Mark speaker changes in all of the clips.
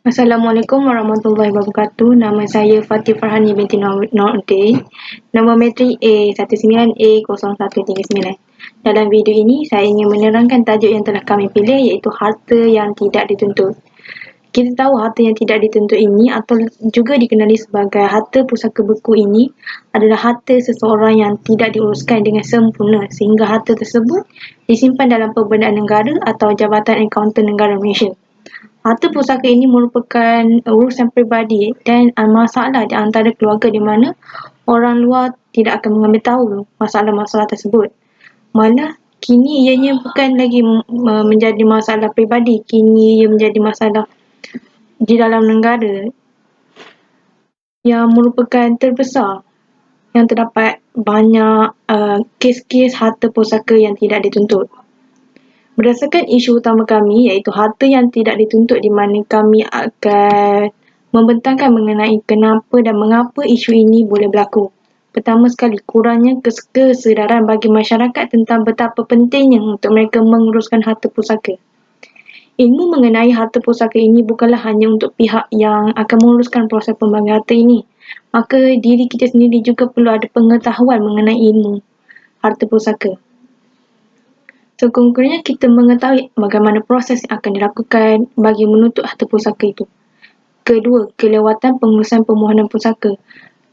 Speaker 1: Assalamualaikum warahmatullahi wabarakatuh. Nama saya Fatih Farhani binti Nordin. Nombor metrik A19A0139. Dalam video ini, saya ingin menerangkan tajuk yang telah kami pilih iaitu harta yang tidak dituntut. Kita tahu harta yang tidak dituntut ini atau juga dikenali sebagai harta pusaka beku ini adalah harta seseorang yang tidak diuruskan dengan sempurna sehingga harta tersebut disimpan dalam pemberdayaan negara atau Jabatan Akauntan Negara Malaysia. Harta pusaka ini merupakan urusan peribadi dan masalah di antara keluarga di mana orang luar tidak akan mengambil tahu masalah-masalah tersebut. Malah kini ianya bukan lagi menjadi masalah peribadi, kini ia menjadi masalah di dalam negara yang merupakan terbesar yang terdapat banyak kes-kes harta pusaka yang tidak dituntut. Berdasarkan isu utama kami iaitu harta yang tidak dituntut di mana kami akan membentangkan mengenai kenapa dan mengapa isu ini boleh berlaku. Pertama sekali, kurangnya kesedaran bagi masyarakat tentang betapa pentingnya untuk mereka menguruskan harta pusaka. Ilmu mengenai harta pusaka ini bukanlah hanya untuk pihak yang akan menguruskan proses pembagian harta ini. Maka diri kita sendiri juga perlu ada pengetahuan mengenai ilmu harta pusaka. Sekurang-kurangnya kita mengetahui bagaimana proses yang akan dilakukan bagi menuntut harta pusaka itu. Kedua, kelewatan pengurusan permohonan pusaka.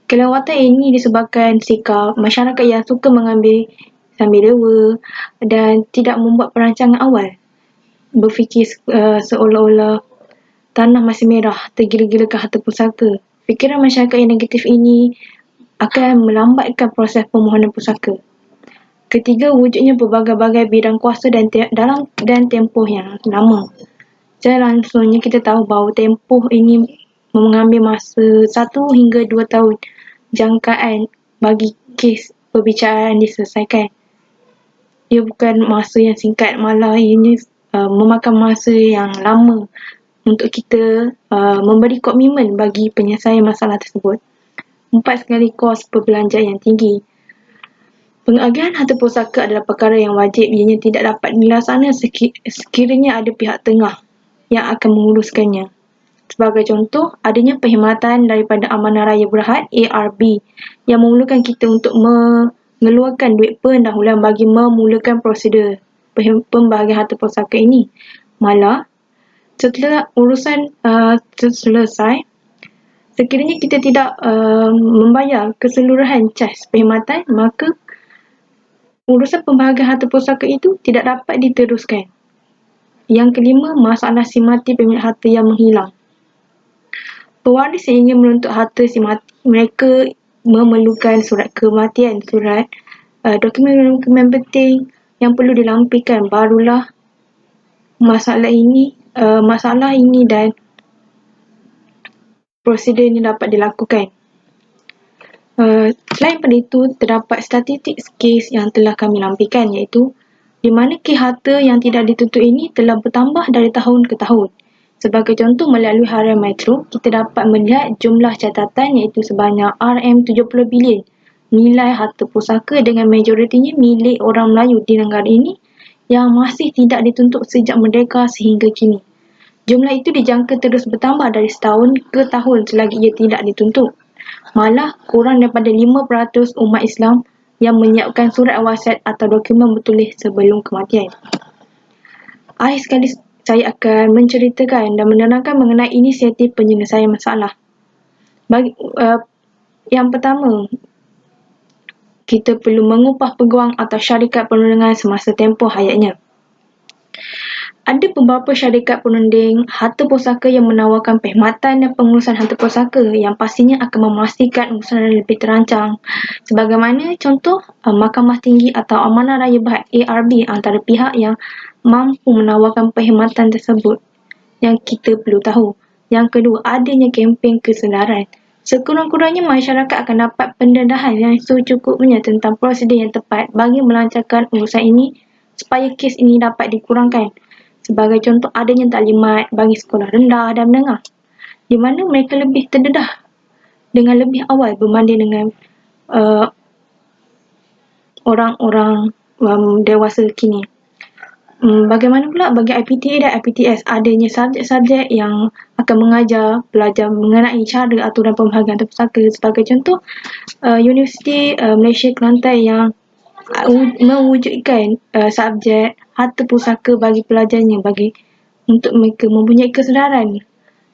Speaker 1: Kelewatan ini disebabkan sikap masyarakat yang suka mengambil sambil lewa dan tidak membuat perancangan awal. Berfikir seolah-olah tanah masih merah, tergila-gilakan harta pusaka. Fikiran masyarakat yang negatif ini akan melambatkan proses permohonan pusaka. Ketiga, wujudnya berbagai-bagai bidang kuasa dan tempoh yang lama. Secara langsungnya kita tahu bahawa tempoh ini mengambil masa 1 hingga 2 tahun jangkaan bagi kes perbicaraan diselesaikan. Ia bukan masa yang singkat, malah ianya memakan masa yang lama untuk kita memberi komitmen bagi penyelesaian masalah tersebut. 4 sekali kos perbelanjaan yang tinggi. Pengagihan harta pusaka adalah perkara yang wajib ianya tidak dapat dilaksanakan sekiranya ada pihak tengah yang akan menguruskannya. Sebagai contoh, adanya perkhidmatan daripada Amanah Raya Berhad ARB yang memerlukan kita untuk mengeluarkan duit pendahuluan bagi memulakan prosedur pembahagian harta pusaka ini. Malah, setelah urusan selesai, sekiranya kita tidak membayar keseluruhan cas perkhidmatan, maka urusan pembahagian harta pusaka itu tidak dapat diteruskan. Yang kelima, masalah si mati pemilik harta yang menghilang. Pewaris yang ingin menuntut harta si mati, mereka memerlukan surat kematian, dokumen-dokumen penting yang perlu dilampirkan. Barulah masalah ini dan prosedur ini dapat dilakukan. Selain pada itu, terdapat statistik kes yang telah kami lampirkan iaitu di mana kes harta yang tidak dituntut ini telah bertambah dari tahun ke tahun. Sebagai contoh, melalui harian Metro, kita dapat melihat jumlah catatan iaitu sebanyak RM70 bilion nilai harta pusaka dengan majoritinya milik orang Melayu di negara ini yang masih tidak dituntut sejak merdeka sehingga kini. Jumlah itu dijangka terus bertambah dari setahun ke tahun selagi ia tidak dituntut. Malah, kurang daripada 5% umat Islam yang menyiapkan surat wasiat atau dokumen bertulis sebelum kematian. Akhir sekali, saya akan menceritakan dan menerangkan mengenai inisiatif penyelesaian masalah. Yang pertama, kita perlu mengupah peguam atau syarikat perundingan semasa tempoh hayatnya. Ada beberapa syarikat perunding harta pusaka yang menawarkan perkhidmatan dan pengurusan harta pusaka yang pastinya akan memastikan urusan lebih terancang. Sebagaimana contoh, Mahkamah Tinggi atau Amanah Raya Berhad ARB antara pihak yang mampu menawarkan perkhidmatan tersebut yang kita perlu tahu. Yang kedua, adanya kempen kesedaran. Sekurang-kurangnya masyarakat akan dapat pendedahan yang secukupnya tentang prosedur yang tepat bagi melancarkan urusan ini supaya kes ini dapat dikurangkan. Sebagai contoh, adanya taklimat bagi sekolah rendah dan menengah di mana mereka lebih terdedah dengan lebih awal berbanding dengan orang-orang dewasa kini. Bagaimana pula bagi IPTA dan IPTS, adanya subjek-subjek yang akan mengajar pelajar mengenai cara aturan pembahagian harta pusaka. Sebagai contoh, Universiti Malaysia Kelantan yang mewujudkan subjek harta pusaka bagi pelajarnya untuk mereka mempunyai kesedaran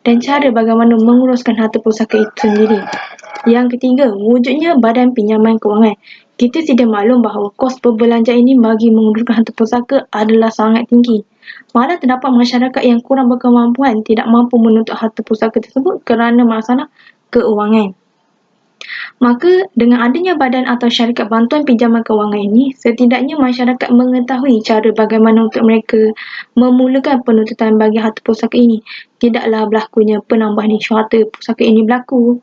Speaker 1: dan cara bagaimana menguruskan harta pusaka itu sendiri. Yang ketiga, wujudnya badan pinjaman kewangan. Kita sedia maklum bahawa kos perbelanjaan ini bagi menguruskan harta pusaka adalah sangat tinggi. Malah terdapat masyarakat yang kurang berkemampuan tidak mampu menuntut harta pusaka tersebut kerana masalah keuangan. Maka dengan adanya badan atau syarikat bantuan pinjaman kewangan ini, setidaknya masyarakat mengetahui cara bagaimana untuk mereka memulakan penuntutan bagi harta pusaka ini. Tidaklah berlakunya penambahan isu harta pusaka ini berlaku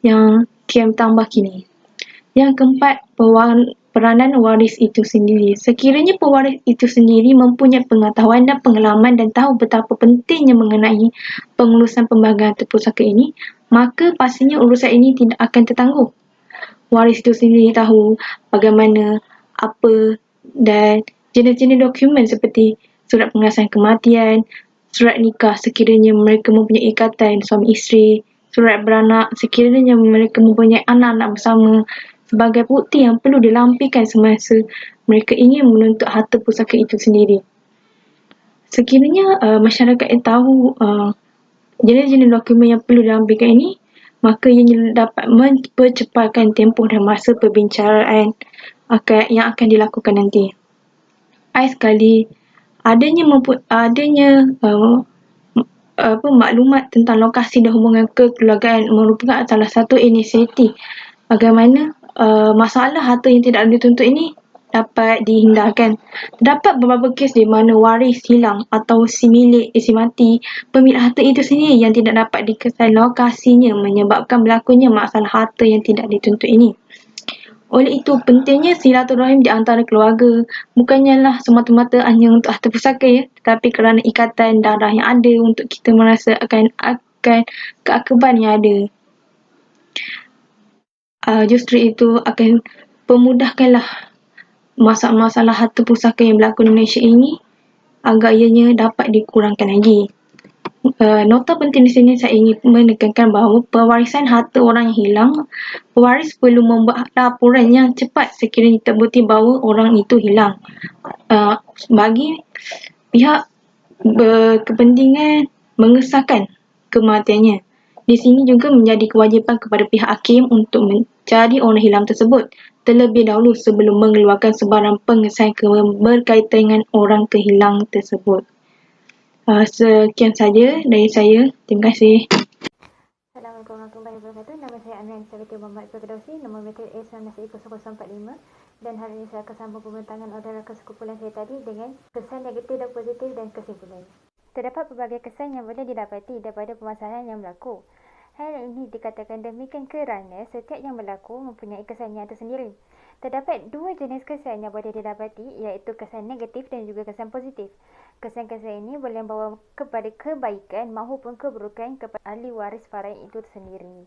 Speaker 1: yang kian tambah kini. Yang keempat, peranan waris itu sendiri. Sekiranya pewaris itu sendiri mempunyai pengetahuan dan pengalaman dan tahu betapa pentingnya mengenai pengurusan pembahagian harta pusaka ini, maka pastinya urusan ini tidak akan tertangguh. Waris itu sendiri tahu bagaimana, apa dan jenis-jenis dokumen seperti surat pengesahan kematian, surat nikah sekiranya mereka mempunyai ikatan suami isteri, surat beranak sekiranya mereka mempunyai anak-anak bersama sebagai bukti yang perlu dilampirkan semasa mereka ingin menuntut harta pusaka itu sendiri. Sekiranya masyarakat yang tahu jenis-jenis dokumen yang perlu dilampirkan ini, maka ianya dapat mempercepatkan tempoh dan masa perbincangan yang akan dilakukan nanti. Sekali, adanya maklumat tentang lokasi dan hubungan kekeluargaan merupakan salah satu inisiatif bagaimana masalah harta yang tidak dituntut ini dapat dihindarkan. Terdapat beberapa kes di mana waris hilang atau si mati pemilik harta itu sendiri yang tidak dapat diketahui lokasinya menyebabkan berlakunya masalah harta yang tidak dituntut ini. Oleh itu, pentingnya silaturahim di antara keluarga bukannya semata-mata hanya untuk harta pusaka ya, tetapi kerana ikatan darah yang ada untuk kita merasa akan keakraban yang ada. Justru itu akan memudahkanlah masalah-masalah harta pusaka yang berlaku di Malaysia ini agar ianya dapat dikurangkan lagi. Nota penting di sini saya ingin menekankan bahawa pewarisan harta orang yang hilang, pewaris perlu membuat laporan yang cepat sekiranya terbukti bahawa orang itu hilang. Bagi pihak berkepentingan mengesahkan kematiannya. Di sini juga menjadi kewajipan kepada pihak hakim untuk mencari orang hilang tersebut terlebih dahulu sebelum mengeluarkan sebarang pengesahan berkaitan dengan orang kehilang tersebut. Sekian saja dari saya. Terima kasih.
Speaker 2: Assalamualaikum warahmatullahi wabarakatuh. Nama saya Anwar Syarifah Muhammad Firdausi, nombor meter A191045, dan hari ini saya akan sambung pembincangan order kesekumpulan saya tadi dengan kesan negatif dan positif dan kesimpulan. Terdapat pelbagai kesan yang boleh didapati daripada permasalahan yang berlaku. Hal ini dikatakan demikian kerana setiap yang berlaku mempunyai kesannya tersendiri. Terdapat dua jenis kesan yang boleh didapati, iaitu kesan negatif dan juga kesan positif. Kesan-kesan ini boleh membawa kepada kebaikan maupun keburukan kepada ahli waris faraid itu sendiri.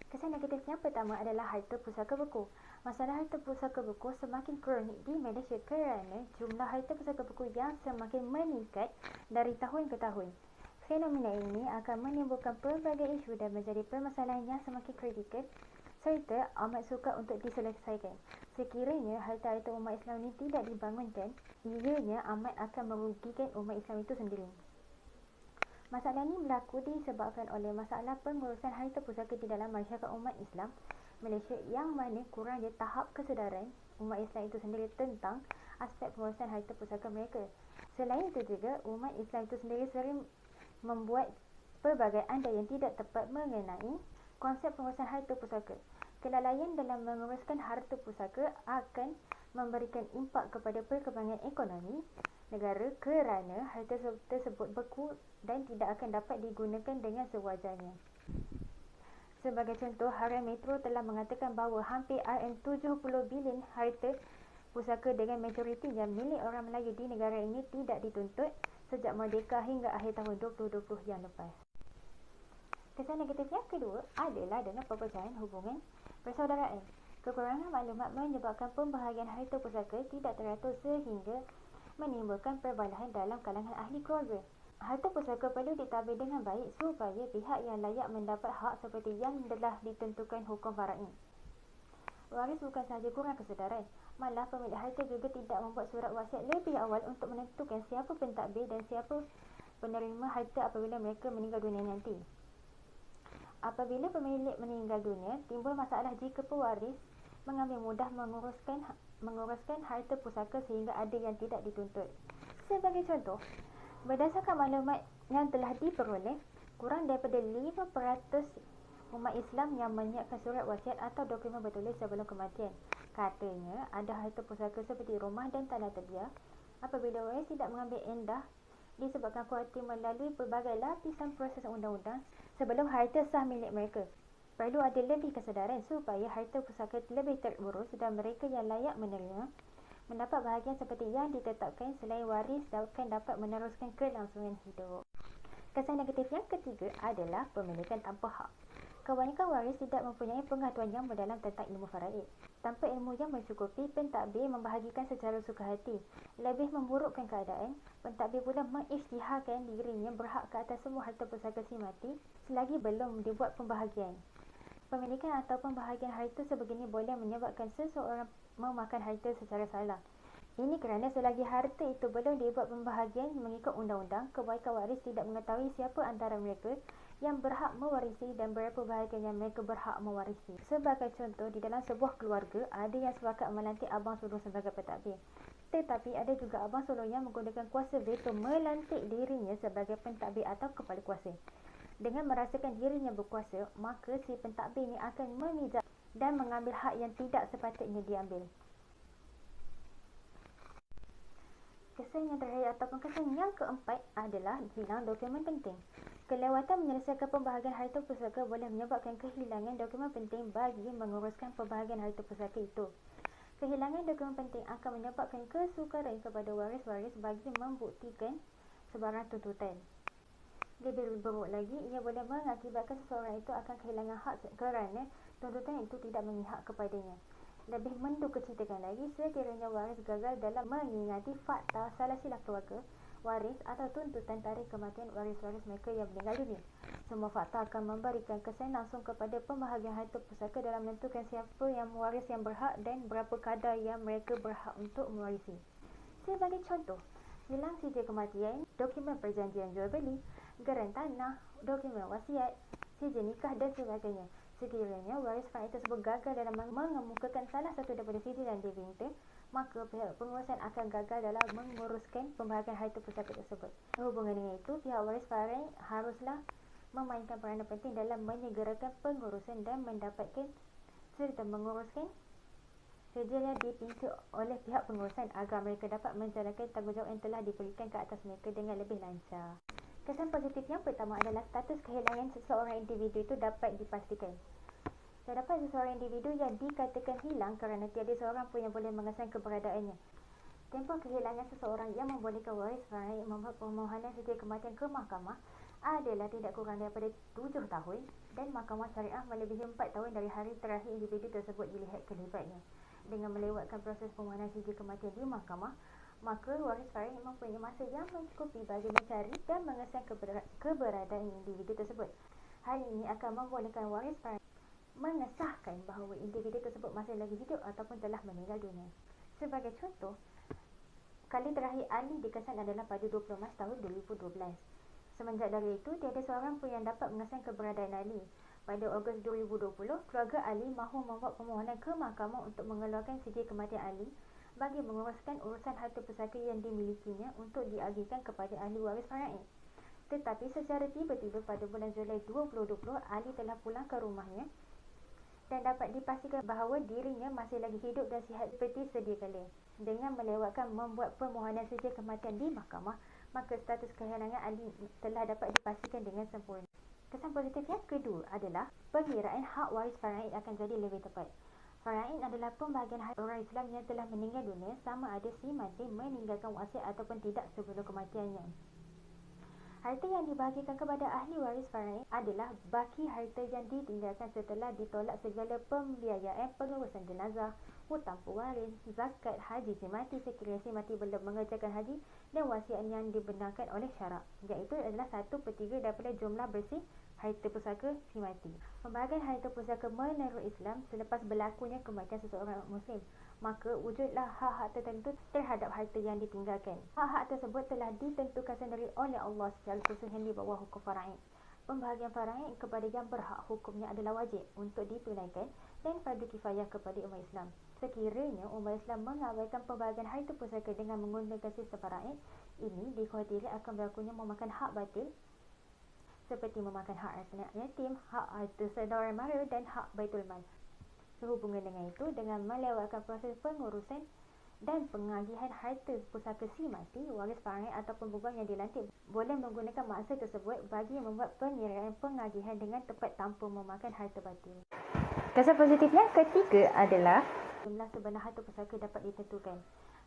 Speaker 2: Kesan negatif yang pertama adalah harta pusaka buku. Masalah harta pusaka buku semakin kronik di Malaysia kerana jumlah harta pusaka buku yang semakin meningkat dari tahun ke tahun. Fenomena ini akan menimbulkan pelbagai isu dan menjadi permasalahan yang semakin kritikal serta amat sukar untuk diselesaikan. Sekiranya harta-harta umat Islam ini tidak dibangunkan, ianya amat akan merugikan umat Islam itu sendiri. Masalah ini berlaku disebabkan oleh masalah pengurusan harta pusaka di dalam masyarakat umat Islam Malaysia yang mana kurangnya tahap kesedaran umat Islam itu sendiri tentang aspek pengurusan harta pusaka mereka. Selain itu juga, umat Islam itu sendiri sering membuat pelbagai andai yang tidak tepat mengenai konsep pengurusan harta pusaka. Kelalaian dalam menguruskan harta pusaka akan memberikan impak kepada perkembangan ekonomi negara kerana harta tersebut beku dan tidak akan dapat digunakan dengan sewajarnya. Sebagai contoh, Harian Metro telah mengatakan bahawa hampir RM70 bilion harta pusaka dengan majoritinya milik orang Melayu di negara ini tidak dituntut sejak merdeka hingga akhir tahun 2020 yang lepas. Kesan negatif yang kedua adalah dalam perpecahan hubungan persaudaraan. Kekurangan maklumat menyebabkan pembahagian harta pusaka tidak teratur sehingga menimbulkan perbalahan dalam kalangan ahli keluarga. Harta pusaka perlu ditadbir dengan baik supaya pihak yang layak mendapat hak seperti yang telah ditentukan hukum faraid. Waris bukan sahaja kurang kesedaran, malah pemilik harta juga tidak membuat surat wasiat lebih awal untuk menentukan siapa pentadbir dan siapa penerima harta apabila mereka meninggal dunia nanti. Apabila pemilik meninggal dunia, timbul masalah jika pewaris mengambil mudah menguruskan harta pusaka sehingga ada yang tidak dituntut. Sebagai contoh, berdasarkan maklumat yang telah diperoleh, kurang daripada 5% umat Islam yang menyiapkan surat wasiat atau dokumen bertulis sebelum kematian. Katanya, ada harta pusaka seperti rumah dan tanah terbiar. Apabila waris tidak mengambil endah disebabkan khawatir melalui pelbagai lapisan proses undang-undang sebelum harta sah milik mereka. Perlu ada lebih kesedaran supaya harta pusaka lebih terurus dan mereka yang layak menerima mendapat bahagian seperti yang ditetapkan selain waris akan dapat meneruskan kelangsungan hidup. Kesan negatif yang ketiga adalah pemilikan tanpa hak. Kebanyakan waris tidak mempunyai pengetahuan yang mendalam tentang ilmu faraid. Tanpa ilmu yang mencukupi, pentadbir membahagikan secara suka hati. Lebih memburukkan keadaan, pentadbir pula mengisytiharkan dirinya berhak ke atas semua harta pusaka si mati selagi belum dibuat pembahagian. Pemilikan atau pembahagian harta sebegini boleh menyebabkan seseorang memakan harta secara salah. Ini kerana selagi harta itu belum dibuat pembahagian mengikut undang-undang, kebanyakan waris tidak mengetahui siapa antara mereka yang berhak mewarisi dan berapa bahagian yang mereka berhak mewarisi. Sebagai contoh, di dalam sebuah keluarga, ada yang sepakat melantik abang sulung sebagai pentadbir. Tetapi ada juga abang sulung yang menggunakan kuasa veto melantik dirinya sebagai pentadbir atau kepala kuasa. Dengan merasakan dirinya berkuasa, maka si pentadbir ini akan memijak dan mengambil hak yang tidak sepatutnya diambil. Kesan yang terakhir ataupun kesan yang keempat adalah hilang dokumen penting. Kelewatan menyelesaikan pembahagian harta pusaka boleh menyebabkan kehilangan dokumen penting bagi menguruskan pembahagian harta pusaka itu. Kehilangan dokumen penting akan menyebabkan kesukaran kepada waris-waris bagi membuktikan sebarang tuntutan. Lebih buruk lagi, ia boleh mengakibatkan seseorang itu akan kehilangan hak kerana tuntutan itu tidak memihak kepadanya. Lebih mendukacitakan lagi, sekiranya waris gagal dalam mengingati fakta salah silap keluarga waris atau tuntutan tarikh kematian waris-waris mereka yang meninggal dunia. Semua fakta akan memberikan kesan langsung kepada pembahagian harta pusaka dalam menentukan siapa yang waris yang berhak dan berapa kadar yang mereka berhak untuk mewarisi. Sebagai contoh, hilang sijil kematian, dokumen perjanjian jual beli, geran tanah, dokumen wasiat, sijil nikah dan sebagainya. Sekiranya waris faraid tersebut gagal dalam mengemukakan salah satu daripada sijil yang diminta, maka pihak pengurusan akan gagal dalam menguruskan pembahagian harta pusaka tersebut. Berhubungan dengan itu, pihak waris faraid haruslah memainkan peranan penting dalam menyegerakan pengurusan dan mendapatkan serta menguruskan sijil yang dipinta oleh pihak pengurusan agar mereka dapat menjalankan tanggungjawab yang telah diberikan ke atas mereka dengan lebih lancar. Kesan positif yang pertama adalah status kehilangan seseorang individu itu dapat dipastikan. Terdapat seseorang individu yang dikatakan hilang kerana tiada seorang pun yang boleh mengesan keberadaannya. Tempoh kehilangan seseorang yang membolehkan waris faraid membuat permohonan sijil kematian ke mahkamah adalah tidak kurang daripada 7 tahun dan mahkamah syariah melebihi 4 tahun dari hari terakhir individu tersebut dilihat kelibatnya. Dengan melewatkan proses permohonan sijil kematian di mahkamah, maka waris faraid mempunyai masa yang mencukupi bagi mencari dan mengesan keberadaan individu tersebut. Hal ini akan membolehkan waris faraid mengesahkan bahawa individu tersebut masih lagi hidup ataupun telah meninggal dunia. Sebagai contoh, kali terakhir Ali dikesan adalah pada 20 Mac tahun 2012. Semenjak dari itu, tiada seorang pun yang dapat mengesan keberadaan Ali. Pada Ogos 2020, keluarga Ali mahu membuat permohonan ke mahkamah untuk mengeluarkan sijil kematian Ali bagi menguruskan urusan harta pusaka yang dimilikinya untuk diagihkan kepada ahli waris faraid. Tetapi secara tiba-tiba pada bulan Julai 2020, Ali telah pulang ke rumahnya dan dapat dipastikan bahawa dirinya masih lagi hidup dan sihat seperti sedia kala. Dengan melewatkan membuat permohonan sijil kematian di mahkamah, maka status kehilangan Ali telah dapat dipastikan dengan sempurna. Kesan positif yang kedua adalah pengiraan hak waris faraid akan jadi lebih tepat. Faraid adalah pembahagian harta orang Islam yang telah meninggal dunia sama ada si mati meninggalkan wasiat ataupun tidak sebelum kematiannya. Harta yang dibahagikan kepada ahli waris faraid adalah baki harta yang ditinggalkan setelah ditolak segala pembiayaan pengurusan jenazah, hutang pewaris, zakat, haji si mati sekiranya si mati belum mengerjakan haji, dan wasiat yang dibenarkan oleh syarak, iaitu adalah 1/3 daripada jumlah bersih harta pusaka si mati. Pembahagian harta pusaka menurut Islam selepas berlakunya kematian seseorang Muslim, maka wujudlah hak-hak tertentu terhadap harta yang ditinggalkan. Hak-hak tersebut telah ditentukan sendiri oleh Allah secara khusus yang di bawah hukum faraid. Pembahagian faraid kepada yang berhak hukumnya adalah wajib untuk ditunaikan dan fardu kifayah kepada umat Islam. Sekiranya umat Islam mengabaikan pembahagian harta pusaka dengan menggunakan sistem faraid, ini dikhawatiri akan berlakunya memakan hak batil seperti memakan hak anak yatim, hak harta saudara mara dan hak baitul mal. Sehubungan dengan itu, dengan melewatkan proses pengurusan dan pengagihan harta pusaka si mati, waris faraid atau pembubuhan yang dilantik boleh menggunakan masa tersebut bagi membuat pengiraan pengagihan dengan tepat tanpa memakan harta batil. Kesan positif yang ketiga adalah jumlah sebenar harta pusaka dapat ditentukan.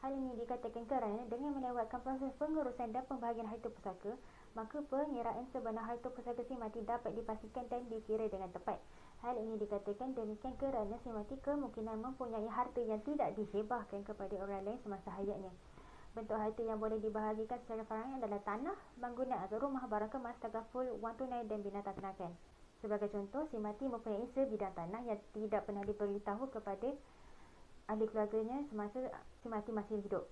Speaker 2: Hal ini dikatakan kerana dengan melewatkan proses pengurusan dan pembahagian harta pusaka, maka pengiraan sebenar harta pusaka si mati dapat dipastikan dan dikira dengan tepat. Hal ini dikatakan demikian kerana si mati kemungkinan mempunyai harta yang tidak dihibahkan kepada orang lain semasa hayatnya. Bentuk harta yang boleh dibahagikan secara faraid adalah tanah, bangunan atau rumah, barang kemas, tagaful, wang tunai dan binatang ternakan. Sebagai contoh, si mati mempunyai sebidang tanah yang tidak pernah diberitahu kepada ahli keluarganya semasa si mati masih hidup.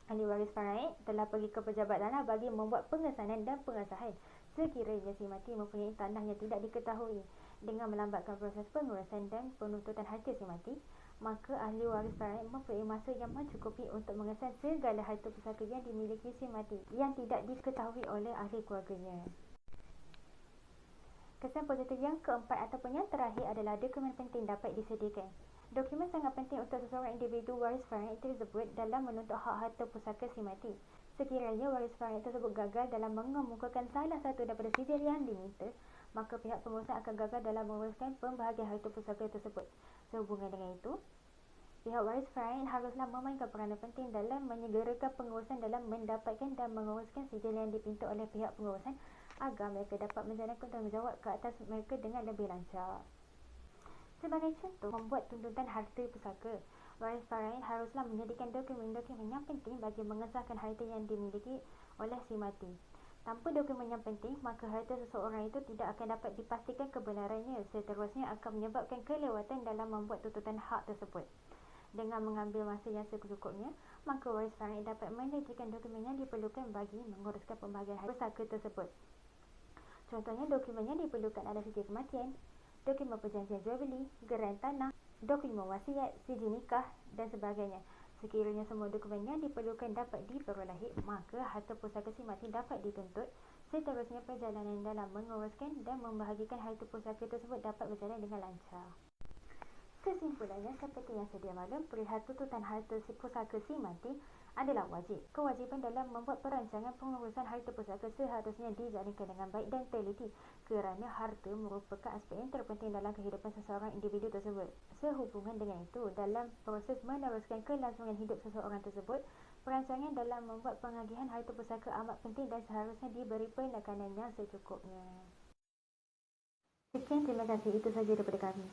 Speaker 2: Ahli waris faraid telah pergi ke pejabat tanah bagi membuat pengesanan dan pengesahan. Sekiranya si mati mempunyai tanah yang tidak diketahui, dengan melambatkan proses pengurusan dan penuntutan harta si mati, maka ahli waris faraid mempunyai masa yang mencukupi untuk mengesan segala harta pusaka yang dimiliki si mati yang tidak diketahui oleh ahli keluarganya. Kesan positif yang keempat ataupun yang terakhir adalah dokumen penting dapat disediakan. Dokumen sangat penting untuk seseorang individu waris faraid tersebut dalam menuntut hak harta pusaka si mati. Sekiranya waris faraid tersebut gagal dalam mengemukakan salah satu daripada sijil yang diminta, maka pihak pengurusan akan gagal dalam menguruskan pembahagian harta pusaka tersebut. Sehubungan dengan itu, pihak waris faraid haruslah memainkan peranan penting dalam menyegerakan pengurusan dalam mendapatkan dan menguruskan sijil yang dipinta oleh pihak pengurusan agar mereka dapat menjalankan tanggungjawab ke atas mereka dengan lebih lancar. Sebagai contoh, membuat tuntutan harta pusaka, waris faraid haruslah menyediakan dokumen-dokumen yang penting bagi mengesahkan harta yang dimiliki oleh si mati. Tanpa dokumen yang penting, maka harta seseorang itu tidak akan dapat dipastikan kebenarannya, seterusnya akan menyebabkan kelewatan dalam membuat tuntutan hak tersebut. Dengan mengambil masa yang secukupnya, maka waris faraid dapat menyediakan dokumen yang diperlukan bagi menguruskan pembahagian harta pusaka tersebut. Contohnya, dokumen yang diperlukan adalah sijil kematian, dokumen perjanjian jual beli, geran tanah, dokumen wasiat, sijil nikah dan sebagainya. Sekiranya semua dokumen yang diperlukan dapat diperolehi, maka harta pusaka si mati dapat dituntut. Seterusnya, perjalanan dalam menguruskan dan membahagikan harta pusaka tersebut dapat berjalan dengan lancar. Kesimpulannya, seperti yang sedia maklum, perihal tuntutan harta pusaka si mati adalah wajib. Kewajiban dalam membuat perancangan pengurusan harta pusaka seharusnya dijalankan dengan baik dan teliti, kerana harta merupakan aspek yang terpenting dalam kehidupan seseorang individu tersebut. Sehubungan dengan itu, dalam proses meneruskan kelangsungan hidup seseorang tersebut, perancangan dalam membuat pengagihan harta pusaka amat penting dan seharusnya diberi penekanan yang secukupnya. Sekian, terima kasih. Itu sahaja daripada kami.